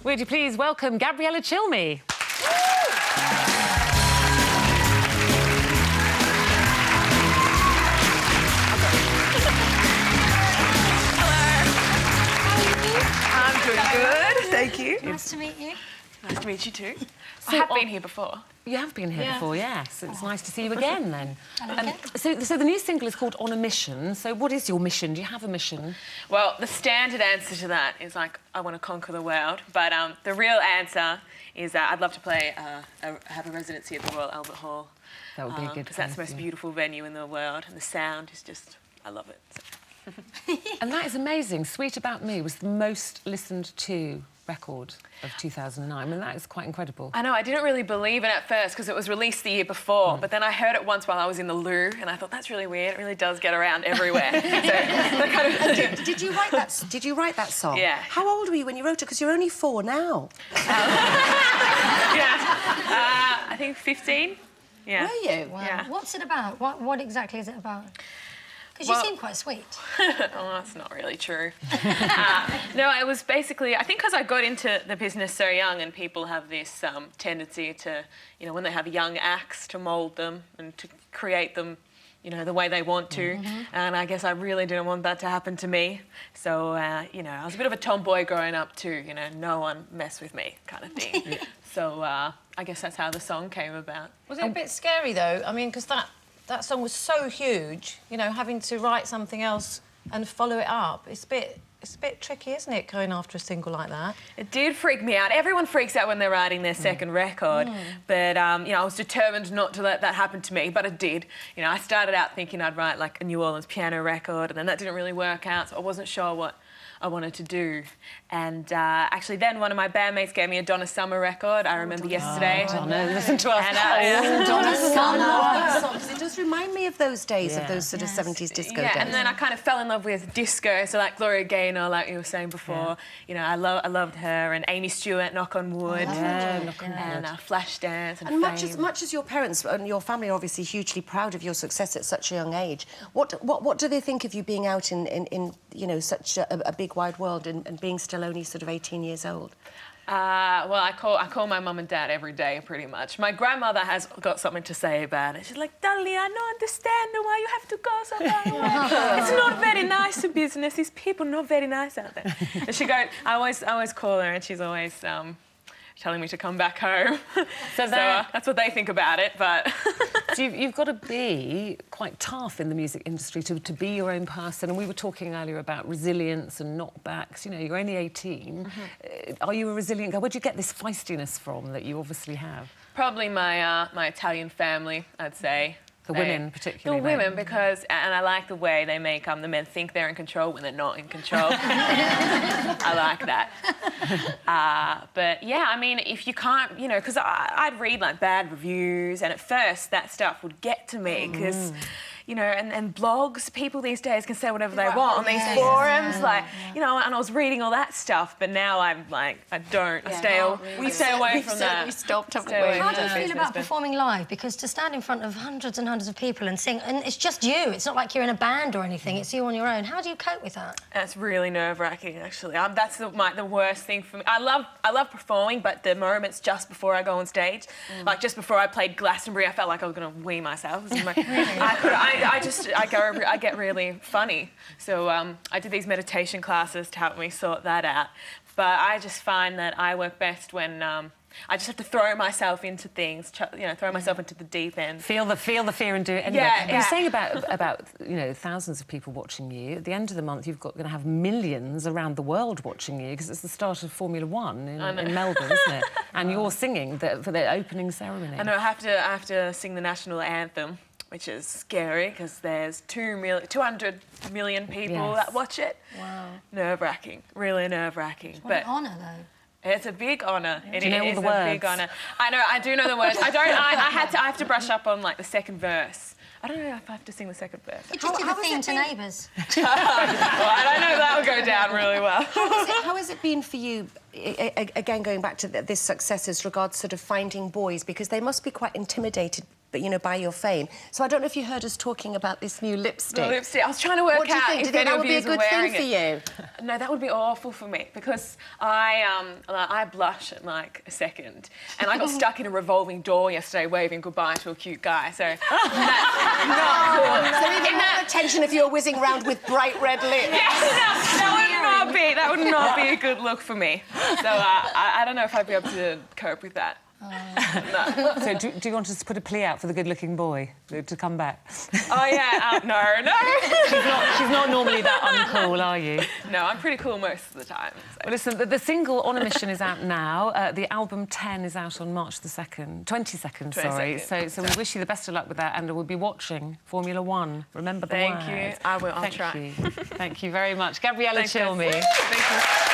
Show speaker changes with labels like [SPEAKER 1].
[SPEAKER 1] Would you please welcome Gabriella Cilmi?
[SPEAKER 2] I'm doing good, thank you.
[SPEAKER 3] Nice to meet you.
[SPEAKER 2] Nice to meet you too.
[SPEAKER 1] So,
[SPEAKER 2] I have been here before.
[SPEAKER 1] You have been here before, yes. It's nice to see you again, then.
[SPEAKER 3] Okay.
[SPEAKER 1] So the new single is called On a Mission. So what is your mission? Do you have a mission?
[SPEAKER 2] Well, the standard answer to that is like, I want to conquer the world. But the real answer is that I'd love to play, have a residency at the Royal Albert Hall.
[SPEAKER 1] That would be a good
[SPEAKER 2] because that's the most
[SPEAKER 1] place, yeah.
[SPEAKER 2] beautiful venue in the world, and the sound is just, I love it. So.
[SPEAKER 1] And that is amazing. Sweet About Me was the most listened to record of 2009. I mean, that is quite incredible.
[SPEAKER 2] I know, I didn't really believe it at first because it was released the year before, but then I heard it once while I was in the loo, and I thought, that's really weird. It really does get around everywhere.
[SPEAKER 4] Did you write that? Did you write that song?
[SPEAKER 2] Yeah.
[SPEAKER 4] How old were you when you wrote it? Because you're only 4 now.
[SPEAKER 2] I think 15. Yeah.
[SPEAKER 4] Were you?
[SPEAKER 3] Wow.
[SPEAKER 2] Yeah.
[SPEAKER 3] What's it about? What exactly is it about? Because you seem quite sweet.
[SPEAKER 2] Oh, that's not really true. No, it was basically, I think because I got into the business so young, and people have this tendency to, you know, when they have young acts, to mould them and to create them, you know, the way they want to. And I guess I really didn't want that to happen to me. So, you know, I was a bit of a tomboy growing up too, you know, no one mess with me kind of thing. So I guess that's how the song came about.
[SPEAKER 5] Was it a bit scary, though? I mean, because that song was so huge, you know, having to write something else and follow it up. It's a bit tricky, isn't it, going after a single like that?
[SPEAKER 2] It did freak me out. Everyone freaks out when they're writing their second record. But, you know, I was determined not to let that happen to me, but it did. You know, I started out thinking I'd write, like, a New Orleans piano record, and then that didn't really work out, so I wasn't sure what I wanted to do. And actually then one of my bandmates gave me a Donna Summer record, I remember yesterday.
[SPEAKER 1] Donna, listen to us.
[SPEAKER 2] And,
[SPEAKER 4] Donna Summer. It does remind me of those days, of those sort of 70s disco days.
[SPEAKER 2] and then I kind of fell in love with disco, so like Gloria Gaynor, like you were saying before, you know, I loved her, and Amy Stewart, Knock on Wood, and Flashdance, and
[SPEAKER 4] much as your parents and your family are obviously hugely proud of your success at such a young age, what do they think of you being out in you know, such a big wide world and being still only sort of 18 years old?
[SPEAKER 2] Well, I call my mum and dad every day, pretty much. My grandmother has got something to say about it. She's like, "Darling, I don't understand why you have to go so far away. It's not very nice in business. These people not very nice out there." And she goes, I always call her, and she's always telling me to come back home. So that's what they think about it, but...
[SPEAKER 1] So you've got to be quite tough in the music industry to be your own person. And we were talking earlier about resilience and knockbacks. You know, you're only 18. Are you a resilient girl? Where do you get this feistiness from that you obviously have?
[SPEAKER 2] Probably my Italian family, I'd say.
[SPEAKER 1] The women, particularly.
[SPEAKER 2] The women, because... And I like the way they make the men think they're in control when they're not in control. I like that. But, yeah, I mean, if you can't... You know, because I'd read, like, bad reviews, and at first that stuff would get to me, because... You know, and blogs, people these days can say whatever they want on these forums, you know, and I was reading all that stuff, but now I'm like, I don't. We stay away from that.
[SPEAKER 4] We stopped, haven't we?
[SPEAKER 3] How do you feel about performing live? Because to stand in front of hundreds and hundreds of people and sing, and it's just you, it's not like you're in a band or anything, it's you on your own. How do you cope with that?
[SPEAKER 2] That's really nerve-wracking, actually. That's the worst thing for me. I love performing, but the moments just before I go on stage, like just before I played Glastonbury, I felt like I was going to wee myself. I get really funny. So I did these meditation classes to help me sort that out. But I just find that I work best when I just have to throw myself into things, you know, throw myself into the deep end.
[SPEAKER 1] Feel the fear and do it anyway. You're saying about you know, thousands of people watching you. At the end of the month, you've got going to have millions around the world watching you, because it's the start of Formula One in Melbourne, isn't it? And you're singing for the opening ceremony.
[SPEAKER 2] I know. I have to sing the national anthem, which is scary because there's 200 million people that watch it.
[SPEAKER 3] Wow.
[SPEAKER 2] Nerve-wracking, really nerve-wracking.
[SPEAKER 3] What an honour, though.
[SPEAKER 2] It's a big honour.
[SPEAKER 1] Do you know all the words?
[SPEAKER 2] Big honour. I know. I do know the words. I have to brush up on like the second verse. I don't know if I have to sing the second verse.
[SPEAKER 3] You just did the theme to Neighbours.
[SPEAKER 2] Well, I don't know if that will go down really well.
[SPEAKER 4] How has it been for you, again, going back to this success as regards sort of finding boys, because they must be quite intimidated you know, by your fame. So I don't know if you heard us talking about this new lipstick.
[SPEAKER 2] The lipstick. I was trying to work out
[SPEAKER 4] if
[SPEAKER 2] any
[SPEAKER 4] that
[SPEAKER 2] of
[SPEAKER 4] would be a
[SPEAKER 2] yous
[SPEAKER 4] good
[SPEAKER 2] were
[SPEAKER 4] thing
[SPEAKER 2] wearing
[SPEAKER 4] for you.
[SPEAKER 2] No, that would be awful for me because I blush at like a second, and I got stuck in a revolving door yesterday waving goodbye to a cute guy. So that's not cool.
[SPEAKER 4] So even more attention if you're whizzing around with bright red lips.
[SPEAKER 2] That would not be a good look for me. So I don't know if I'd be able to cope with that. No.
[SPEAKER 1] So do you want us to put a plea out for the good-looking boy to come back?
[SPEAKER 2] Oh, yeah. No.
[SPEAKER 1] She's not normally that uncool, are you?
[SPEAKER 2] No, I'm pretty cool most of the time. So.
[SPEAKER 1] Well, listen, the single On a Mission is out now. The album 10 is out on March the 22nd, sorry. So we wish you the best of luck with that, and we'll be watching Formula 1. Remember the
[SPEAKER 2] Thank you. I will. I'll try.
[SPEAKER 1] Thank you very much. Gabriella Cilmi.
[SPEAKER 2] Thank you.